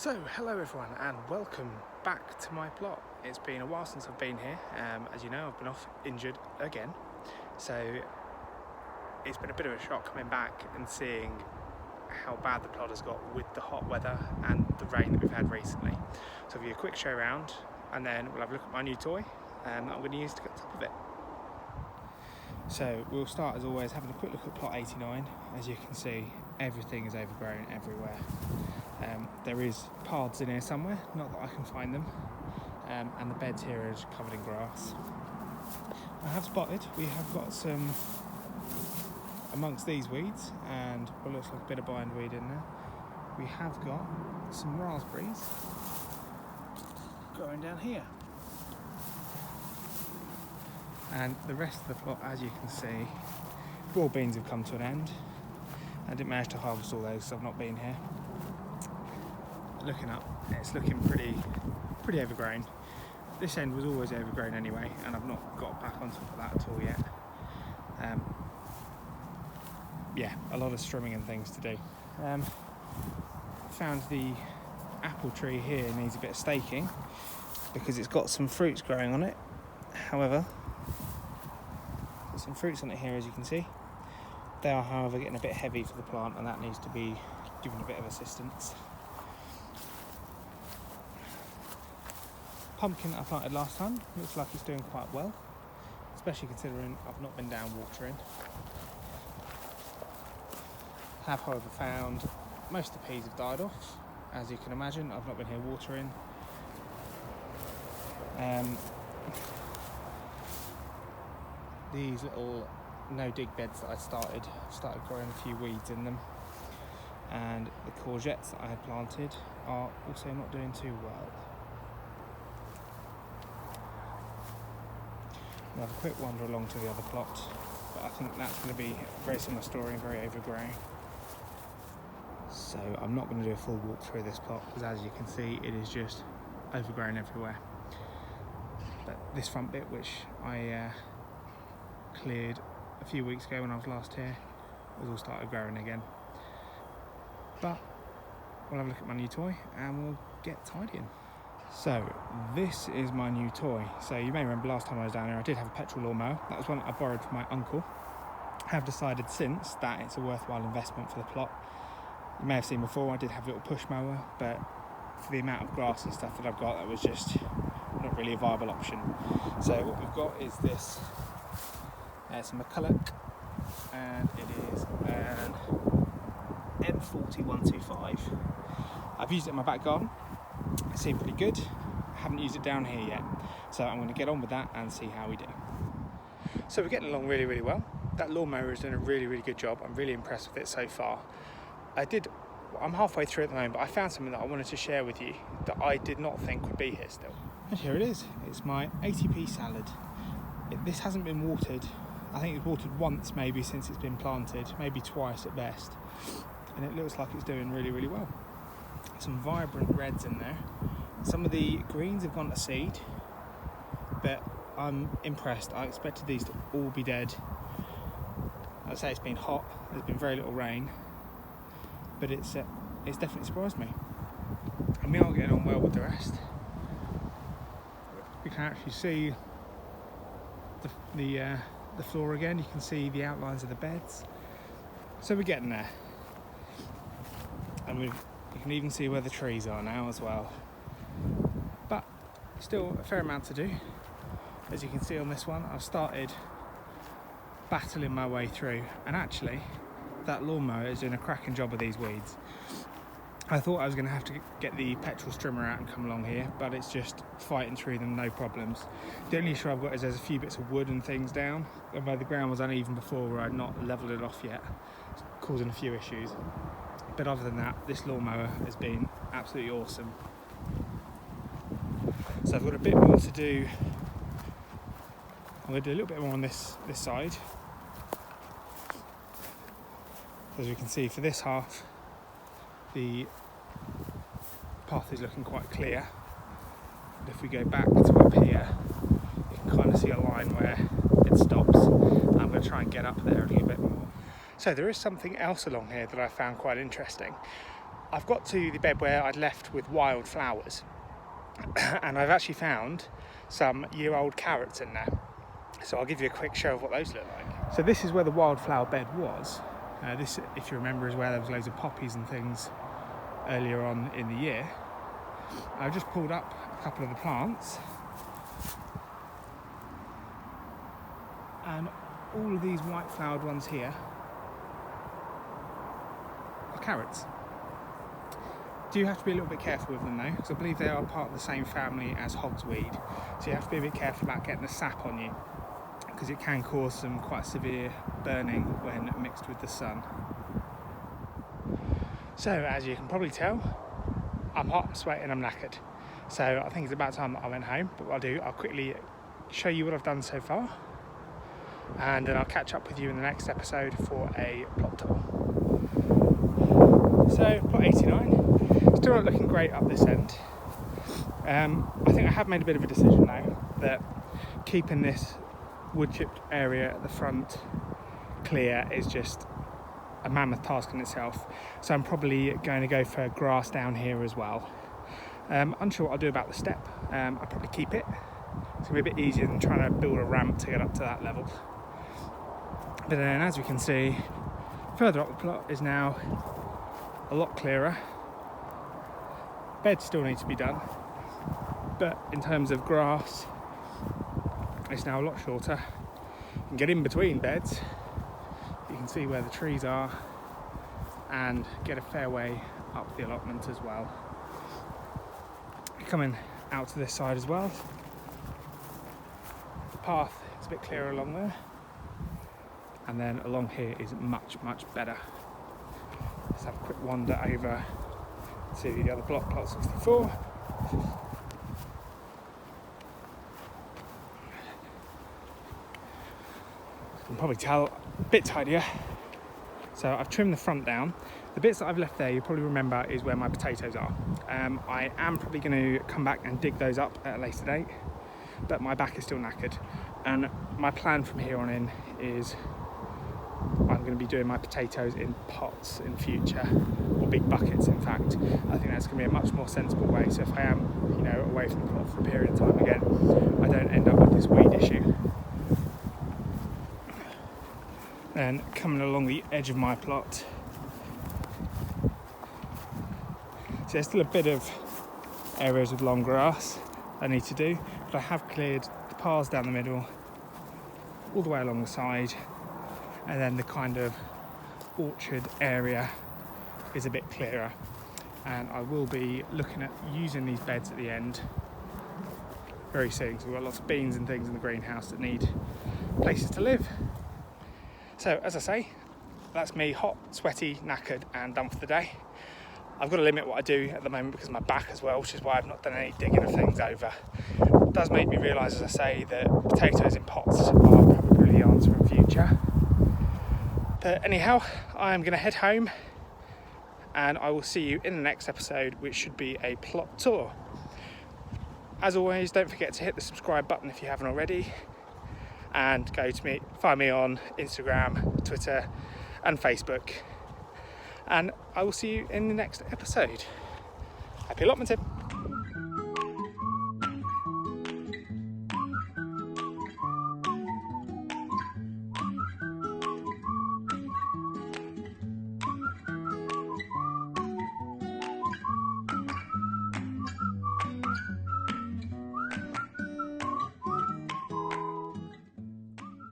So, hello everyone and welcome back to my plot. It's been a while since I've been here. As you know, I've been off injured again. So, it's been a bit of a shock coming back and seeing how bad the plot has got with the hot weather and the rain that we've had recently. So, I'll give you a quick show around and then we'll have a look at my new toy that I'm going to use to get top of it. So, we'll start as always having a quick look at plot 89. As you can see, everything is overgrown everywhere. There is paths in here somewhere, not that I can find them, and the beds here are just covered in grass. I have spotted we have got some amongst these weeds, and what looks like a bit of bindweed in there. We have got some raspberries growing down here, and the rest of the plot, as you can see, broad beans have come to an end. I didn't manage to harvest all those because I've not been here. Looking up, it's looking pretty overgrown. This end was always overgrown anyway, and I've not got back on top of that at all yet. Yeah, a lot of strimming and things to do. Found the apple tree here needs a bit of staking because it's got some fruits growing on it. However, there's some fruits on it here, as you can see. They are, however, getting a bit heavy for the plant, and that needs to be given a bit of assistance. Pumpkin that I planted last time looks like it's doing quite well, especially considering I've not been down watering. Have, however, found most of the peas have died off. As you can imagine, I've not been here watering. These little no-dig beds that I started growing a few weeds in them, and the courgettes that I had planted are also not doing too well. We'll have a quick wander along to the other plot, but I think that's going to be a very similar story and very overgrown. So I'm not going to do a full walk through this plot because, as you can see, it is just overgrown everywhere. But this front bit, which I cleared a few weeks ago when I was last here, has all started growing again. But we'll have a look at my new toy and we'll get tidying. So this is my new toy. So you may remember last time I was down here I did have a petrol lawnmower. That was one that I borrowed from my uncle. I have decided since that it's a worthwhile investment for the plot. You may have seen before I did have a little push mower, but for the amount of grass and stuff that I've got, that was just not really a viable option. So what we've got is this. It's a McCulloch, and it is an M40-125. I've used it in my back garden. It seemed pretty good. I haven't used it down here yet, so I'm going to get on with that and see how we do. So we're getting along really well. That lawnmower is doing a really good job. I'm really impressed with it so far. I'm halfway through at the moment, but I found something that I wanted to share with you that I did not think would be here still. And here it is. It's my ATP salad. This hasn't been watered. I think it's watered once maybe since it's been planted, maybe twice at best, and it looks like it's doing really well. Some vibrant reds in there. Some of the greens have gone to seed, but I'm impressed. I expected these to all be dead. I'd say it's been hot, there's been very little rain, but it's definitely surprised me. And we are getting on well with the rest. You can actually see the floor again. You can see the outlines of the beds. So we're getting there. And you can even see where the trees are now as well. But still a fair amount to do. As you can see on this one, I've started battling my way through, and actually that lawnmower is doing a cracking job of these weeds. I thought I was going to have to get the petrol strimmer out and come along here, but it's just fighting through them, no problems. The only issue I've got is there's a few bits of wood and things down, although the ground was uneven before where I'd not levelled it off yet, causing a few issues. But other than that, this lawnmower has been absolutely awesome. So I've got a bit more to do. I'm going to do a little bit more on this side. As we can see, for this half, the path is looking quite clear. But if we go back to up here, you can kind of see a line where it stops. I'm going to try and get up there a little bit more. So there is something else along here that I found quite interesting. I've got to the bed where I'd left with wild flowers, and I've actually found some year-old carrots in there. So I'll give you a quick show of what those look like. So this is where the wildflower bed was. This, if you remember, is where there was loads of poppies and things earlier on in the year. I've just pulled up a couple of the plants, and all of these white flowered ones here are carrots. Do you have to be a little bit careful with them though, because I believe they are part of the same family as hogsweed, so you have to be a bit careful about getting the sap on you, because it can cause some quite severe burning when mixed with the sun. So as you can probably tell, I'm hot, I'm sweating, I'm knackered. So I think it's about time that I went home, but what I'll do, I'll quickly show you what I've done so far, and then I'll catch up with you in the next episode for a plot tour. So plot 89, still not looking great up this end. I think I have made a bit of a decision now that keeping this wood chipped area at the front clear is just a mammoth task in itself, so I'm probably going to go for grass down here as well. Unsure what I'll do about the step. I'll probably keep it. It's going to be a bit easier than trying to build a ramp to get up to that level. But then, as we can see, further up the plot is now a lot clearer. Beds still need to be done, but in terms of grass, it's now a lot shorter. You can get in between beds, you can see where the trees are, and get a fair way up the allotment as well. Coming out to this side as well, the path is a bit clearer along there, and then along here is much better. Let's have a quick wander over to the other block, plot 64. You can probably tell a bit tidier. So I've trimmed the front down. The bits that I've left there, you probably remember, is where my potatoes are. I am probably going to come back and dig those up at a later date, but my back is still knackered, and my plan from here on in is I'm going to be doing my potatoes in pots in future, or big buckets in fact. I think that's going to be a much more sensible way, so if I am, you know, away from the plot for a period of time again, I don't end up with this weed issue. And coming along the edge of my plot, so there's still a bit of areas with long grass I need to do, but I have cleared the paths down the middle, all the way along the side, and then the kind of orchard area is a bit clearer. And I will be looking at using these beds at the end very soon, so we've got lots of beans and things in the greenhouse that need places to live. So as I say, that's me hot, sweaty, knackered and done for the day. I've got to limit what I do at the moment because of my back as well, which is why I've not done any digging of things over. It does make me realise, as I say, that potatoes in pots are probably the answer in future. But anyhow, I am going to head home, and I will see you in the next episode, which should be a plot tour. As always, don't forget to hit the subscribe button if you haven't already, and find me on Instagram, Twitter and Facebook. And I will see you in the next episode. Happy allotmenting!